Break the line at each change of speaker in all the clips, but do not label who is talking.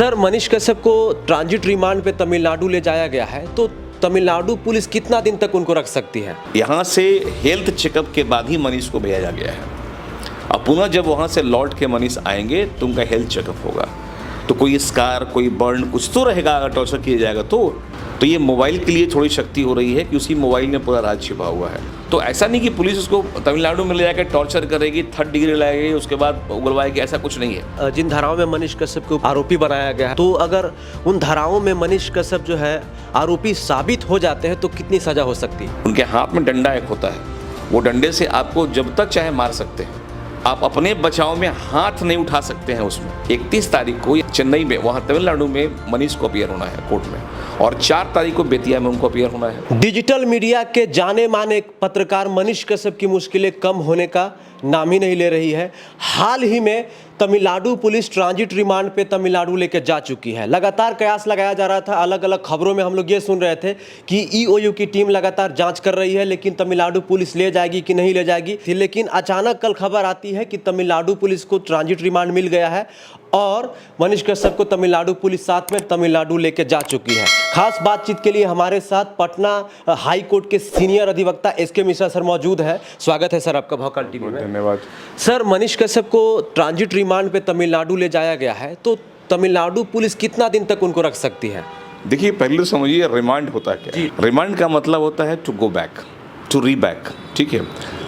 Sir, Manish Kashyap को transit remand पे तमिलनाडु ले जाया गया है, तो तमिलनाडु पुलिस कितना दिन तक उनको रख सकती है?
यहाँ से हेल्थ चेकअप के बाद ही मनीष को भेजा गया है। अब पुनः जब वहाँ से लौट के मनीष आएंगे तो उनका हेल्थ चेकअप होगा, तो कोई स्कार, कोई बर्न कुछ तो रहेगा अगर टॉर्चर किया जाएगा तो ये मोबाइल के लिए थोड़ी शक्ति हो रही है कि उसी मोबाइल में पूरा राज छिपा हुआ है। तो ऐसा नहीं कि पुलिस उसको तमिलनाडु में ले जाकर टॉर्चर करेगी, 3rd डिग्री लगाएगी, उसके बाद उगलवाएगी, ऐसा कुछ नहीं है।
जिन धाराओं में मनीष कश्यप को आरोपी बनाया गया है, तो अगर उन धाराओं में मनीष कश्यप जो है आरोपी साबित हो जाते हैं तो कितनी सजा हो सकती है?
उनके हाथ में डंडा एक होता है, वो डंडे से आपको जब तक चाहे मार सकते हैं, आप अपने बचाव में हाथ नहीं उठा सकते हैं। उसमें 31 तारीख को चेन्नई में, वहाँ तमिलनाडु में मनीष को अपीयर होना है कोर्ट में, और 4 तारीख को बेतिया में उनको अपीयर होना है।
डिजिटल मीडिया के जाने माने पत्रकार मनीष कश्यप की मुश्किलें कम होने का नाम ही नहीं ले रही है। हाल ही में तमिलनाडु पुलिस ट्रांजिट रिमांड पे तमिलनाडु लेकर जा चुकी है। लगातार कयास लगाया जा रहा था, अलग अलग खबरों में हम लोग ये सुन रहे थे कि ईओयू की टीम लगातार जांच कर रही है, लेकिन तमिलनाडु पुलिस ले जाएगी कि नहीं ले जाएगी। लेकिन अचानक कल खबर आती है कि तमिलनाडु पुलिस को ट्रांजिट रिमांड मिल गया है और मनीष कश्यप को तमिलनाडु पुलिस साथ में तमिलनाडु लेकर जा चुकी है। खास बातचीत के लिए हमारे साथ पटना हाई कोर्ट के सीनियर अधिवक्ता एसके मिश्रा सर मौजूद है। स्वागत है सर आपका भौकाल टीवी में।
धन्यवाद
सर, मनीष कश्यप को ट्रांजिट रिमांड पे तमिलनाडु ले जाया गया है, तो तमिलनाडु पुलिस कितना दिन तक उनको रख सकती है?
देखिए, पहले तो समझिए रिमांड होता क्या है। रिमांड का मतलब होता है to go back, to re back. ठीक है,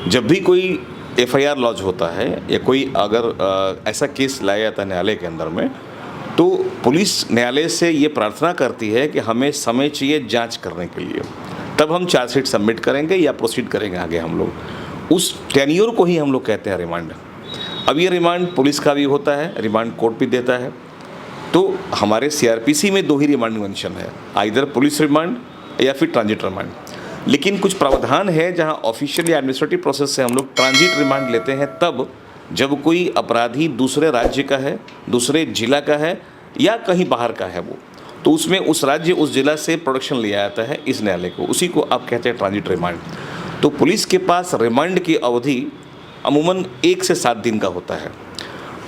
जब भी कोई FIR लॉन्च होता है या कोई अगर ऐसा केस लाया जाता है न्यायालय के अंदर में, तो पुलिस न्यायालय से ये प्रार्थना करती है कि हमें समय चाहिए जांच करने के लिए, तब हम चार्जशीट सबमिट करेंगे या प्रोसीड करेंगे आगे हम लोग। उस टेन्योर को ही हम लोग कहते हैं रिमांड। अब ये रिमांड पुलिस का भी होता है, रिमांड कोर्ट भी देता है। तो हमारे CRPC में 2 ही रिमांड मेंशन है, आइदर पुलिस रिमांड या फिर ट्रांजिट रिमांड। लेकिन कुछ प्रावधान है जहां ऑफिशियल या एडमिनिस्ट्रेटिव प्रोसेस से हम लोग ट्रांजिट रिमांड लेते हैं, तब जब कोई अपराधी दूसरे राज्य का है, दूसरे जिला का है या कहीं बाहर का है वो, तो उसमें उस राज्य उस जिला से प्रोडक्शन लिया जाता है इस न्यायालय को, उसी को आप कहते हैं ट्रांजिट रिमांड। तो पुलिस के पास रिमांड की अवधि अमूमन 1 से 7 दिन का होता है।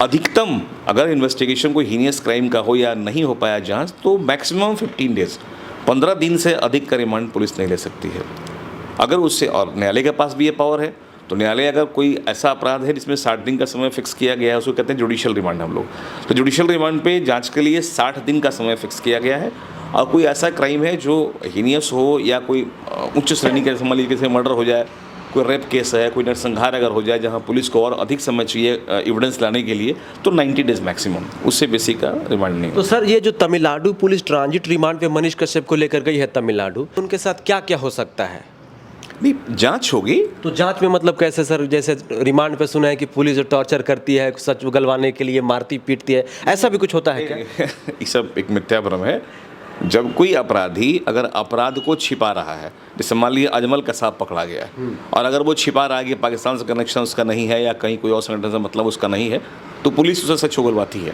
अधिकतम अगर इन्वेस्टिगेशन कोई हीनियस क्राइम का हो या नहीं हो पाया जांच, तो मैक्सिमम 15 डेज, 15 दिन से अधिक का रिमांड पुलिस नहीं ले सकती है। अगर उससे, और न्यायालय के पास भी ये पावर है, तो न्यायालय अगर कोई ऐसा अपराध है जिसमें 60 दिन का समय फिक्स किया गया है, उसको कहते हैं जुडिशियल रिमांड हम लोग। तो जुडिशियल रिमांड पे जांच के लिए 60 दिन का समय फिक्स किया गया है। और कोई ऐसा क्राइम है जो हीनियस हो या कोई उच्च श्रेणी के, मान लीजिए जैसे मर्डर हो जाए, कोई रेप केस है, कोई नरसंहार अगर हो जाए जहां पुलिस को और अधिक समय चाहिए एविडेंस लाने के लिए, तो 90 डेज मैक्सिमम, उससे बेसी का रिमांड नहीं।
तो सर, ये जो तमिलनाडु पुलिस ट्रांजिट रिमांड पे मनीष कश्यप को लेकर गई है तमिलनाडु, उनके साथ क्या क्या हो सकता है?
नहीं, जांच होगी।
तो जांच में मतलब कैसे सर? जैसे रिमांड पे सुना है कि पुलिस जो टॉर्चर करती है, सच उगलवाने के लिए मारती पीटती है, ऐसा भी कुछ होता है क्या?
ये सब एक मिथ्या भ्रम है। जब कोई अपराधी अगर अपराध को छिपा रहा है, जैसे मान लीजिए अजमल कसाब पकड़ा गया है, और अगर वो छिपा रहा है कि पाकिस्तान से कनेक्शन उसका नहीं है या कहीं कोई और संगठन से मतलब उसका नहीं है, तो पुलिस उसे सच उगलवाती है।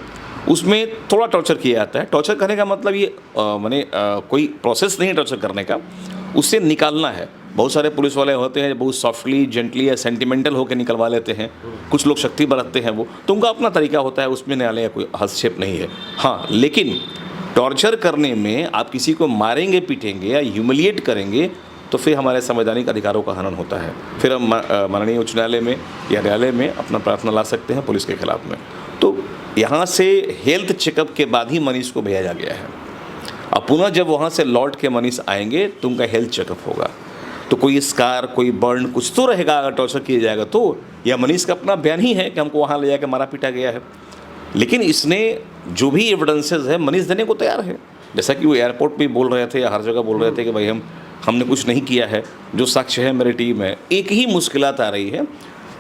उसमें थोड़ा टॉर्चर किया जाता है। टॉर्चर करने का मतलब ये माने कोई प्रोसेस नहीं है टॉर्चर करने का, उससे निकालना है। बहुत सारे पुलिस वाले होते हैं बहुत सॉफ्टली, जेंटली या सेंटिमेंटल होकर निकलवा लेते हैं। कुछ लोग शक्ति बरतते हैं, वो तो उनका अपना तरीका होता है, उसमें न्यायालय कोई हस्तक्षेप नहीं है। हाँ, लेकिन टॉर्चर करने में आप किसी को मारेंगे, पीटेंगे या ह्यूमिलिएट करेंगे, तो फिर हमारे संवैधानिक अधिकारों का हनन होता है। फिर हम माननीय उच्च न्यायालय में या न्यायालय में अपना प्रार्थना ला सकते हैं पुलिस के खिलाफ में। तो यहाँ से हेल्थ चेकअप के बाद ही मनीष को भेजा गया है। अब पुनः जब वहाँ से लौट के मनीष आएंगे तो उनका हेल्थ चेकअप होगा, तो कोई स्कार, कोई बर्न कुछ तो रहेगा अगर टॉर्चर किया जाएगा तो। या मनीष का अपना बयान ही है कि हमको वहाँ ले जाकर मारा पीटा गया है, लेकिन इसने जो भी एविडेंसेस है मनीष देने को तैयार है। जैसा कि वो एयरपोर्ट पे बोल रहे थे या हर जगह बोल रहे थे कि भाई हमने कुछ नहीं किया है, जो साक्ष्य है मेरी टीम है। एक ही मुश्किलात आ रही है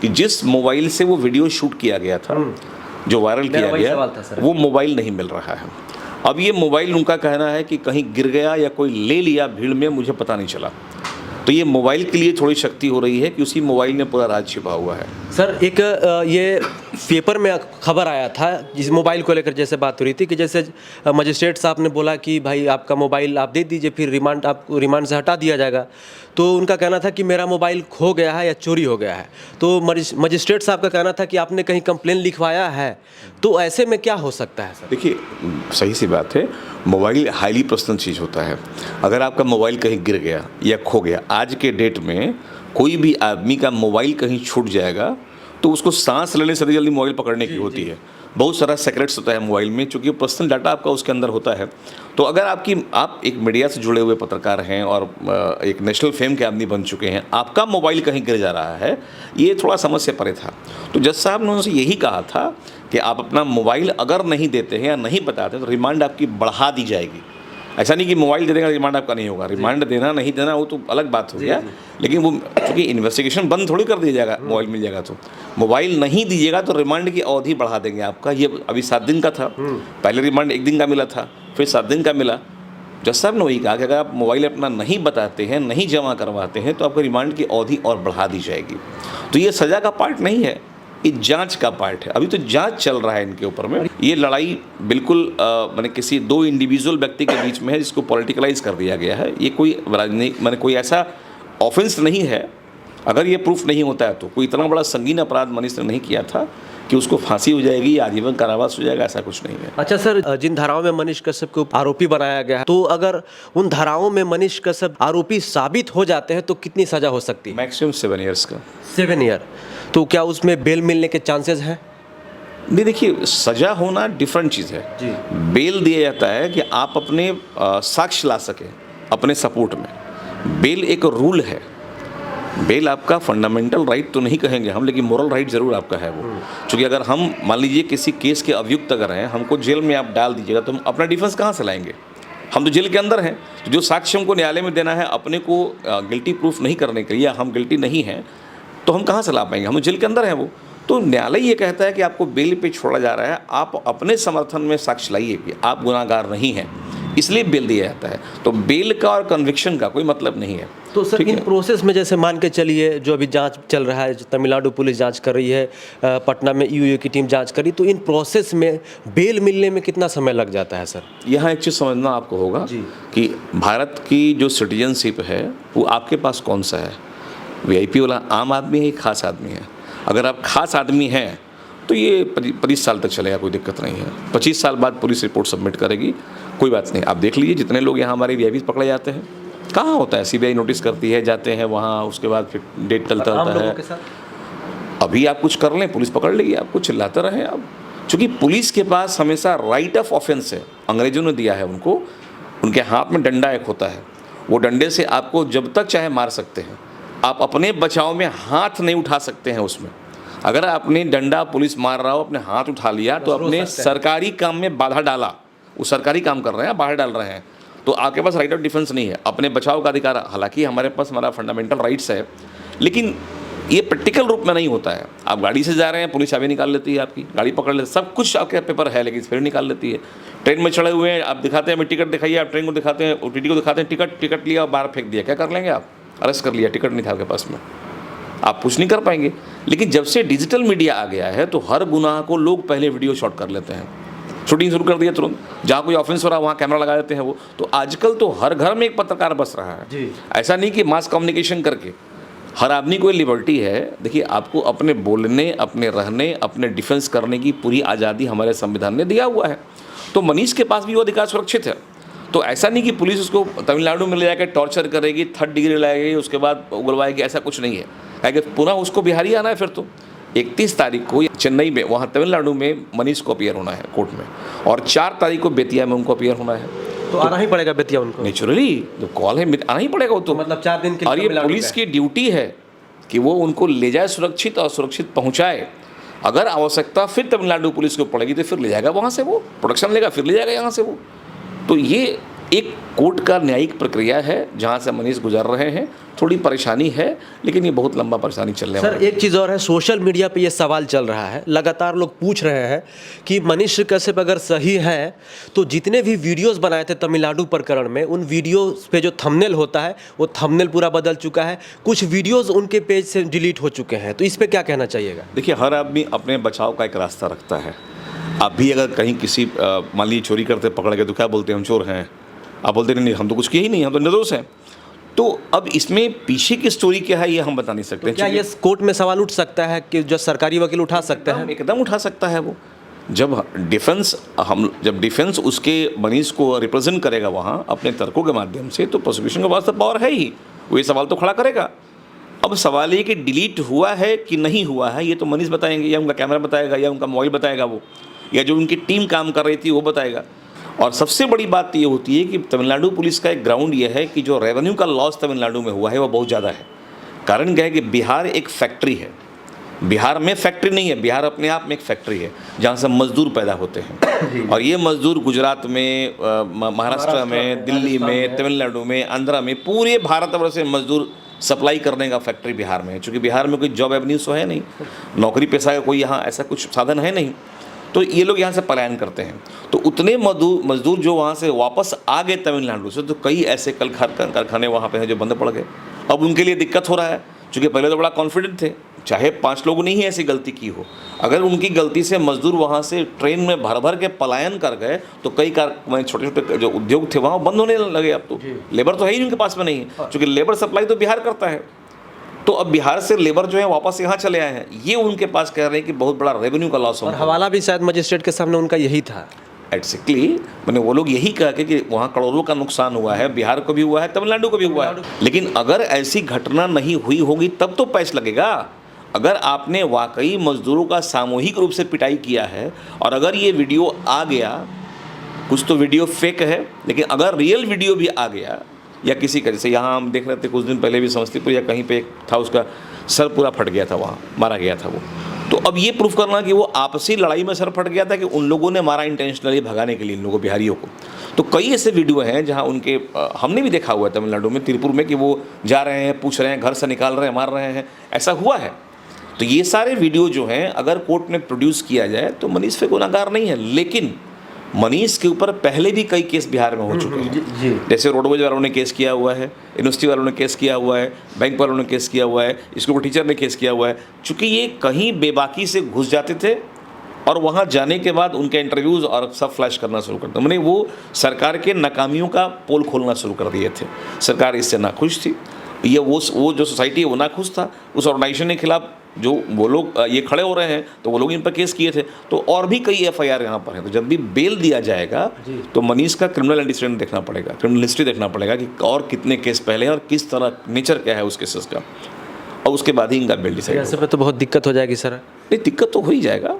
कि जिस मोबाइल से वो वीडियो शूट किया गया था, जो वायरल किया गया, वो मोबाइल नहीं मिल रहा है। अब ये मोबाइल, उनका कहना है कि कहीं गिर गया या कोई ले लिया भीड़ में, मुझे पता नहीं चला। तो ये मोबाइल के लिए थोड़ी शक्ति हो रही है कि उसी मोबाइल में पूरा राज छिपा हुआ है।
सर, एक ये पेपर में खबर आया था जिस मोबाइल को लेकर जैसे बात हो रही थी कि जैसे मजिस्ट्रेट साहब ने बोला कि भाई आपका मोबाइल आप दे दीजिए, फिर आपको रिमांड से हटा दिया जाएगा। तो उनका कहना था कि मेरा मोबाइल खो गया है या चोरी हो गया है। तो मजिस्ट्रेट साहब का कहना था कि आपने कहीं कंप्लेन लिखवाया है। तो ऐसे में क्या हो सकता है सर?
देखिए, सही सी बात है, मोबाइल हाईली पर्सनल चीज़ होता है। अगर आपका मोबाइल कहीं गिर गया या खो गया, आज के डेट में कोई भी आदमी का मोबाइल कहीं छूट जाएगा तो उसको सांस लेने से जल्दी मोबाइल पकड़ने की होती है। बहुत सारा सेक्रेट्स होता है मोबाइल में, चूँकि पर्सनल डाटा आपका उसके अंदर होता है। तो अगर आप एक मीडिया से जुड़े हुए पत्रकार हैं और एक नेशनल फेम के आदमी बन चुके हैं, आपका मोबाइल कहीं गिर जा रहा है, ये थोड़ा समझ से परे था। तो जज साहब ने उनसे यही कहा था कि आप अपना मोबाइल अगर नहीं देते हैं या नहीं बताते तो रिमांड आपकी बढ़ा दी जाएगी। ऐसा नहीं कि मोबाइल दे देगा रिमांड आपका नहीं होगा। रिमांड देना नहीं देना वो तो अलग बात हो गया, लेकिन वो क्योंकि इन्वेस्टिगेशन बंद थोड़ी कर दिया जाएगा, मोबाइल मिल जाएगा तो। मोबाइल नहीं दीजिएगा तो रिमांड की अवधि बढ़ा देंगे आपका। ये अभी 7 दिन का था, पहले रिमांड 1 दिन का मिला था, फिर 7 दिन का मिला। जज साहब ने वही कहा कि अगर आप मोबाइल अपना नहीं बताते हैं, नहीं जमा करवाते हैं, तो आपको रिमांड की अवधि और बढ़ा दी जाएगी। तो ये सज़ा का पार्ट नहीं है, ये जांच का पार्ट है। अभी तो जांच चल रहा है इनके ऊपर में। ये लड़ाई बिल्कुल मैंने किसी 2 इंडिविजुअल व्यक्ति के बीच में है जिसको पॉलिटिकलाइज कर दिया गया है। ये कोई राजनीतिक मैंने कोई ऐसा ऑफेंस नहीं है। अगर ये प्रूफ नहीं होता है तो कोई इतना बड़ा संगीन अपराध मनीष ने नहीं किया था कि उसको फांसी हो जाएगी या आजीवन कारावास हो जाएगा, ऐसा कुछ नहीं है।
अच्छा सर, जिन धाराओं में मनीष कश्यप को आरोपी बनाया गया है, तो अगर उन धाराओं में मनीष कश्यप आरोपी साबित हो जाते हैं तो कितनी सजा हो सकती है?
मैक्सिमम 7 ईयर्स का।
7 ईयर। तो क्या उसमें बेल मिलने के चांसेस हैं?
नहीं, देखिए, सजा होना डिफरेंट चीज़ है
जी।
बेल दिया जाता है कि आप अपने साक्ष्य ला सकें अपने सपोर्ट में। बेल एक रूल है। बेल आपका फंडामेंटल राइट तो नहीं कहेंगे हम, लेकिन मोरल राइट ज़रूर आपका है वो। क्योंकि अगर हम मान लीजिए किसी केस के अभियुक्त अगर हैं, हमको जेल में आप डाल दीजिएगा तो हम अपना डिफेंस कहाँ से लाएंगे? हम तो जेल के अंदर हैं। तो जो साक्ष्य हमको न्यायालय में देना है अपने को गिल्टी प्रूफ नहीं करने के लिए, या हम गिल्टी नहीं हैं, तो हम कहाँ से ला पाएंगे? हम तो जेल के अंदर हैं वो। तो न्यायालय ये कहता है कि आपको बेल पे छोड़ा जा रहा है, आप अपने समर्थन में साक्ष्य लाइए कि आप गुनाहगार नहीं हैं, इसलिए बेल दिया जाता है। तो बेल का और कन्विक्शन का कोई मतलब नहीं है।
तो सर, इन प्रोसेस में जैसे मान के चलिए जो अभी जांच चल रहा है, तमिलनाडु पुलिस जांच कर रही है, पटना में ईओयू की टीम जांच कर रही, तो इन प्रोसेस में बेल मिलने में कितना समय लग जाता है सर?
यहाँ एक चीज़ समझना आपको होगा कि भारत की जो सिटीजनशिप है वो आपके पास कौन सा है? वीआईपी वाला आम आदमी है, एक खास आदमी है। अगर आप खास आदमी हैं तो ये 25 साल तक चलेगा, कोई दिक्कत नहीं है। 25 साल बाद पुलिस रिपोर्ट सबमिट करेगी, कोई बात नहीं। आप देख लीजिए जितने लोग यहाँ हमारे वीआईपी पकड़े जाते हैं, कहाँ होता है? सीबीआई नोटिस करती है, जाते हैं वहाँ, उसके बाद फिर डेट टलता रहता है। अभी आप कुछ कर लें, पुलिस पकड़ लेगी आपको, चिल्लाते रहें आप। चूँकि पुलिस के पास हमेशा राइट ऑफ ऑफेंस है, अंग्रेजों ने दिया है उनको। उनके हाथ में डंडा एक होता है, वो डंडे से आपको जब तक चाहे मार सकते हैं। आप अपने बचाव में हाथ नहीं उठा सकते हैं उसमें। अगर आपने डंडा पुलिस मार रहा हो, अपने हाथ उठा लिया तो अपने सरकारी काम में बाधा डाला। वो सरकारी काम कर रहे हैं, बाहर डाल रहे हैं, तो आपके पास राइट ऑफ डिफेंस नहीं है, अपने बचाव का अधिकार। हालांकि हमारे पास हमारा फंडामेंटल राइट्स है, लेकिन ये प्रैक्टिकल रूप में नहीं होता है। आप गाड़ी से जा रहे हैं, पुलिस चाबी निकाल लेती है आपकी, गाड़ी पकड़ लेती है, सब कुछ आपके पेपर है, लेकिन फिर निकाल लेती है। ट्रेन में चढ़े हुए हैं, आप दिखाते हैं हमें टिकट दिखाइए, आप ट्रेन को दिखाते हैं, ओटीटी को दिखाते हैं, टिकट लिया और बाहर फेंक दिया, क्या कर लेंगे आप? अरेस्ट कर लिया, टिकट नहीं था आपके पास में, आप कुछ नहीं कर पाएंगे। लेकिन जब से डिजिटल मीडिया आ गया है तो हर गुनाह को लोग पहले वीडियो शॉट कर लेते हैं, शूटिंग शुरू कर दिया तुरंत। जहाँ कोई ऑफेंस हो रहा है वहाँ कैमरा लगा देते हैं वो। तो आजकल तो हर घर में एक पत्रकार बस रहा है जी। ऐसा नहीं कि मास कम्युनिकेशन करके हर आदमी को लिबर्टी है। देखिए, आपको अपने बोलने, अपने रहने, अपने डिफेंस करने की पूरी आज़ादी हमारे संविधान ने दिया हुआ है। तो मनीष के पास भी वो अधिकार सुरक्षित है। तो ऐसा नहीं कि पुलिस उसको तमिलनाडु में ले जाकर टॉर्चर करेगी, 3rd डिग्री लगाएगी, उसके बाद उगलवाएगी, ऐसा कुछ नहीं है। क्योंकि पुनः उसको बिहार ही आना है। फिर तो 31 तारीख को चेन्नई में, वहाँ तमिलनाडु में मनीष को अपीयर होना है कोर्ट में, और 4 तारीख को बेतिया में उनको अपीयर होना है।
तो आना ही पड़ेगा बेतिया उनको,
नेचुरली जो कॉल है आना ही पड़ेगा वो तो,
मतलब 4 दिन के लिए।
और ये पुलिस की ड्यूटी है कि वो उनको ले जाए सुरक्षित और सुरक्षित पहुँचाए। अगर आवश्यकता फिर तमिलनाडु पुलिस को पड़ेगी तो फिर ले जाएगा वहाँ से, वो प्रोडक्शन लेगा, फिर ले जाएगा यहाँ से वो। तो ये एक कोर्ट का न्यायिक प्रक्रिया है जहाँ से मनीष गुजर रहे हैं, थोड़ी परेशानी है, लेकिन ये बहुत लंबा परेशानी चलने वाला है।
सर एक चीज़ और है, सोशल मीडिया पे ये सवाल चल रहा है, लगातार लोग पूछ रहे हैं कि मनीष कश्यप अगर सही है तो जितने भी वीडियोस बनाए थे तमिलनाडु प्रकरण में, उन वीडियोस पे जो थंबनेल होता है वो थंबनेल पूरा बदल चुका है, कुछ वीडियोस उनके पेज से डिलीट हो चुके हैं, तो इस पे क्या कहना चाहिएगा?
देखिए, हर आदमी अपने बचाव का एक रास्ता रखता है। आप भी अगर कहीं किसी मान लीजिए चोरी करते पकड़ गए तो क्या बोलते हैं, हम चोर हैं। आप बोलते नहीं हम तो कुछ किए ही नहीं, हम तो निर्दोष हैं। तो अब इसमें पीछे की स्टोरी क्या है ये हम बता नहीं सकते।
तो क्या ये कोर्ट में सवाल उठ सकता है कि जो सरकारी वकील उठा सकते हैं?
एकदम उठा सकता है वो। जब डिफेंस उसके मनीष को रिप्रेजेंट करेगा वहाँ अपने तर्कों के माध्यम से, तो प्रोसिक्यूशन के पास तो पावर है ही, वो ये सवाल तो खड़ा करेगा। अब सवाल ये कि डिलीट हुआ है कि नहीं हुआ है, ये तो मनीष बताएंगे, या उनका कैमरा बताएगा, या उनका मोबाइल बताएगा वो, या जो उनकी टीम काम कर रही थी वो बताएगा। और सबसे बड़ी बात ये होती है कि तमिलनाडु पुलिस का एक ग्राउंड ये है कि जो रेवेन्यू का लॉस तमिलनाडु में हुआ है वो बहुत ज़्यादा है। कारण क्या है कि बिहार एक फैक्ट्री है, बिहार में फैक्ट्री नहीं है, बिहार अपने आप में एक फैक्ट्री है जहाँ से मजदूर पैदा होते हैं। और ये मजदूर गुजरात में, महाराष्ट्र में, दिल्ली में, तमिलनाडु में, आंध्रा में, पूरे भारतवर्ष से मजदूर सप्लाई करने का फैक्ट्री बिहार में है। चूँकि बिहार में कोई जॉब एवेन्यूज तो है नहीं, नौकरी पेशा का कोई यहाँ ऐसा कुछ साधन है नहीं, तो ये लोग यहाँ से पलायन करते हैं। तो उतने मजदूर जो वहाँ से वापस आ गए तमिलनाडु से, तो कई ऐसे कल कारखाने वहाँ पे हैं जो बंद पड़ गए। अब उनके लिए दिक्कत हो रहा है, क्योंकि पहले तो बड़ा कॉन्फिडेंट थे, चाहे 5 लोगों ने ही ऐसी गलती की हो, अगर उनकी गलती से मजदूर वहाँ से ट्रेन में भर भर के पलायन कर गए तो कई छोटे छोटे जो उद्योग थे वहाँ बंद होने लगे। अब तो लेबर तो है ही उनके पास में नहीं, क्योंकि लेबर सप्लाई तो बिहार करता है। तो अब बिहार से लेबर जो है वापस यहाँ चले आए हैं, ये उनके पास कह रहे हैं कि बहुत बड़ा रेवेन्यू का लॉस
और हवाला भी शायद मजिस्ट्रेट के सामने उनका यही था।
एक्जैक्टली, मैंने वो लोग यही कहा कि वहाँ करोड़ों का नुकसान हुआ है, बिहार को भी हुआ है, तमिलनाडु को भी हुआ है। लेकिन अगर ऐसी घटना नहीं हुई होगी तब तो पैस लगेगा। अगर आपने वाकई मजदूरों का सामूहिक रूप से पिटाई किया है, और अगर ये वीडियो आ गया, कुछ तो वीडियो फेक है, लेकिन अगर रियल वीडियो भी आ गया, या किसी का, जैसे यहाँ हम देख रहे थे कुछ दिन पहले भी समस्तीपुर या कहीं पे एक था, उसका सर पूरा फट गया था, वहाँ मारा गया था वो। तो अब ये प्रूफ करना कि वो आपसी लड़ाई में सर फट गया था कि उन लोगों ने मारा इंटेंशनली भगाने के लिए इन लोगों बिहारियों को। तो कई ऐसे वीडियो हैं जहाँ उनके हमने भी देखा हुआ है तमिलनाडु में, तिरुपुर में, कि वो जा रहे हैं, पूछ रहे हैं, घर से निकाल रहे हैं, मार रहे हैं, ऐसा हुआ है। तो ये सारे वीडियो जो हैं अगर कोर्ट में प्रोड्यूस किया जाए तो मनीष पे गुनाहगार नहीं है। लेकिन मनीष के ऊपर पहले भी कई केस बिहार में हो चुके हैं, जैसे रोडवेज वालों ने केस किया हुआ है, यूनिवर्सिटी वालों ने केस किया हुआ है, बैंक वालों ने केस किया हुआ है, स्कूल टीचर ने केस किया हुआ है। चूँकि ये कहीं बेबाकी से घुस जाते थे और वहाँ जाने के बाद उनके इंटरव्यूज़ और सब फ्लैश करना शुरू कर दिया। मैंने वो सरकार के नाकामियों का पोल खोलना शुरू कर दिए थे। सरकार इससे नाखुश थी, ये वो जो सोसाइटी है वो नाखुश था। उस ऑर्गेनाइजेशन के खिलाफ जो वो लोग ये खड़े हो रहे हैं, तो वो लोग इन पर केस किए थे। तो और भी कई एफआईआर यहाँ पर हैं। तो जब भी बेल दिया जाएगा तो मनीष का क्रिमिनल एंटीसीडेंट देखना पड़ेगा, क्रिमिनल हिस्ट्री देखना पड़ेगा कि और कितने केस पहले हैं और किस तरह नेचर क्या है उस केसेस का, और उसके बाद ही इनका बेल डिसाइड।
ऐसे में तो बहुत दिक्कत हो जाएगी सर।
नहीं, दिक्कत तो हो ही जाएगा।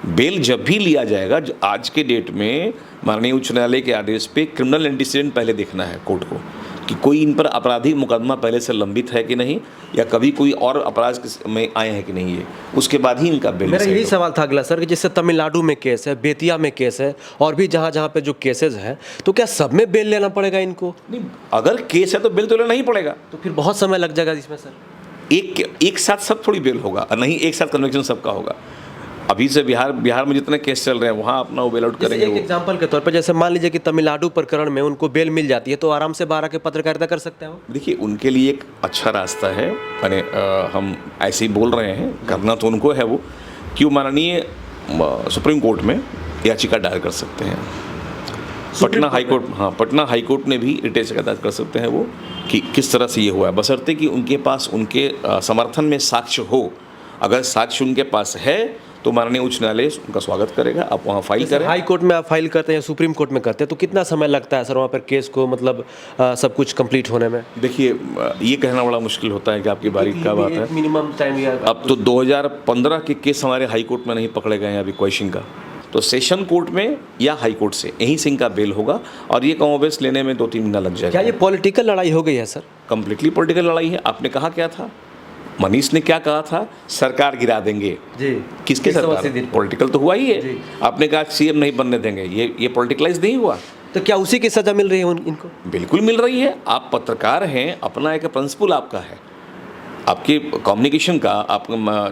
बेल जब भी लिया जाएगा, आज के डेट में माननीय उच्च न्यायालय के आदेश पे क्रिमिनल एंटीसीडेंट पहले देखना है कोर्ट को, कि कोई इन पर आपराधिक मुकदमा पहले से लंबित है कि नहीं, या कभी कोई और अपराध में आए हैं कि नहीं, ये उसके बाद ही इनका बेल।
मेरा यही सवाल था अगला सर, कि जैसे तमिलनाडु में केस है, बेतिया में केस है, और भी जहाँ जहाँ पे जो केसेस हैं, तो क्या सब में बेल लेना पड़ेगा इनको?
नहीं, अगर केस है तो बेल तो लेना ही पड़ेगा।
तो फिर बहुत समय लग जाएगा इसमें सर।
एक साथ सब थोड़ी बेल होगा, नहीं एक साथ कन्विक्शन सबका होगा। अभी से बिहार में जितने केस चल रहे हैं वहाँ अपना वो बेल आउट करेंगे।
एक एग्जांपल के तौर पर, जैसे मान लीजिए कि तमिलनाडु प्रकरण में उनको बेल मिल जाती है, तो आराम से बाहर आके पत्रकारिता कर सकते हैं।
देखिए, उनके लिए एक अच्छा रास्ता है, यानी हम ऐसे ही बोल रहे हैं, करना तो उनको है वो, कि वो माननीय सुप्रीम कोर्ट में याचिका दायर कर सकते हैं। पटना हाईकोर्ट, हाँ, पटना हाईकोर्ट ने भी रिट याचिका दायर कर सकते हैं वो, कि किस तरह से ये हुआ है, बशर्ते कि उनके पास उनके समर्थन में साक्ष्य हो। अगर साक्ष्य उनके पास है तो माननीय उच्च न्यायालय उनका स्वागत करेगा, आप वहाँ फाइल करें।
हाई कोर्ट में आप फाइल करते हैं या सुप्रीम कोर्ट में करते हैं, तो कितना समय लगता है सर वहाँ पर केस को, मतलब सब कुछ कंप्लीट होने में?
देखिए, ये कहना बड़ा मुश्किल होता है कि आपकी बारी कब आता है।
मिनिमम टाइम
अब तो 2015 के केस हमारे हाई कोर्ट में नहीं पकड़े गए हैं अभी क्वेश्चन का, तो सेशन कोर्ट में या हाई कोर्ट से यहीं से इनका बेल होगा, और ये कमोबेश लेने में 2-3 महीना लग जाएगा।
क्या ये पॉलिटिकल लड़ाई हो गई है सर?
कंप्लीटली पॉलिटिकल लड़ाई है। आपने कहा क्या था मनीष ने क्या कहा था, सरकार गिरा देंगे।
जी
किसके
180
सरकार?
दिन पर।
पॉलिटिकल तो हुआ ही है।
जी।
आपने कहा सीएम नहीं बनने देंगे, ये पॉलिटिकलाइज नहीं हुआ?
तो क्या उसी की सजा मिल रही है इनको?
बिल्कुल मिल रही है। आप पत्रकार हैं, अपना एक प्रिंसिपल आपका है, आपके कम्युनिकेशन का, आप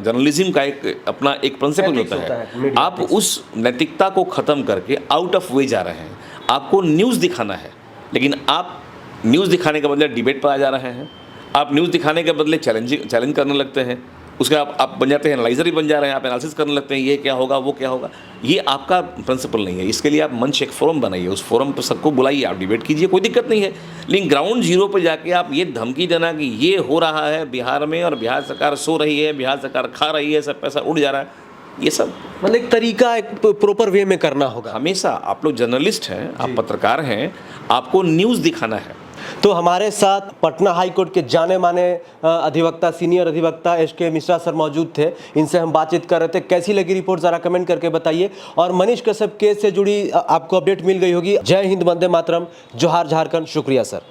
जर्नलिज्म का एक अपना एक प्रिंसिपल
Ethics
होता
होता
है।
है, media
आप उस नैतिकता को ख़त्म करके आउट ऑफ वे जा रहे हैं। आपको न्यूज़ दिखाना है, लेकिन आप न्यूज़ दिखाने के बदले डिबेट पर आ जा रहे हैं। आप न्यूज़ दिखाने के बदले चैलेंज करने लगते हैं। उसके आप बन जाते हैं एनालाइजर ही बन जा रहे हैं, आप एनालिसिस करने लगते हैं, ये क्या होगा, वो क्या होगा। ये आपका प्रिंसिपल नहीं है। इसके लिए आप मंच एक फोरम बनाइए, उस फोरम पर सबको बुलाइए, आप डिबेट कीजिए, कोई दिक्कत नहीं है। लेकिन ग्राउंड जीरो पर जाके आप ये धमकी देना कि ये हो रहा है बिहार में और बिहार सरकार सो रही है, बिहार सरकार खा रही है, सब पैसा उड़ जा रहा है, ये सब
मतलब एक तरीका एक प्रॉपर वे में करना होगा।
हमेशा। आप लोग जर्नलिस्ट हैं, आप पत्रकार हैं, आपको न्यूज़ दिखाना है।
तो हमारे साथ पटना हाई कोर्ट के जाने माने अधिवक्ता, सीनियर अधिवक्ता SK मिश्रा सर मौजूद थे। इनसे हम बातचीत कर रहे थे। कैसी लगी रिपोर्ट ज़रा कमेंट करके बताइए। और मनीष कश्यप केस से जुड़ी आपको अपडेट मिल गई होगी। जय हिंद, वंदे मातरम, जोहार झारखंड। शुक्रिया सर।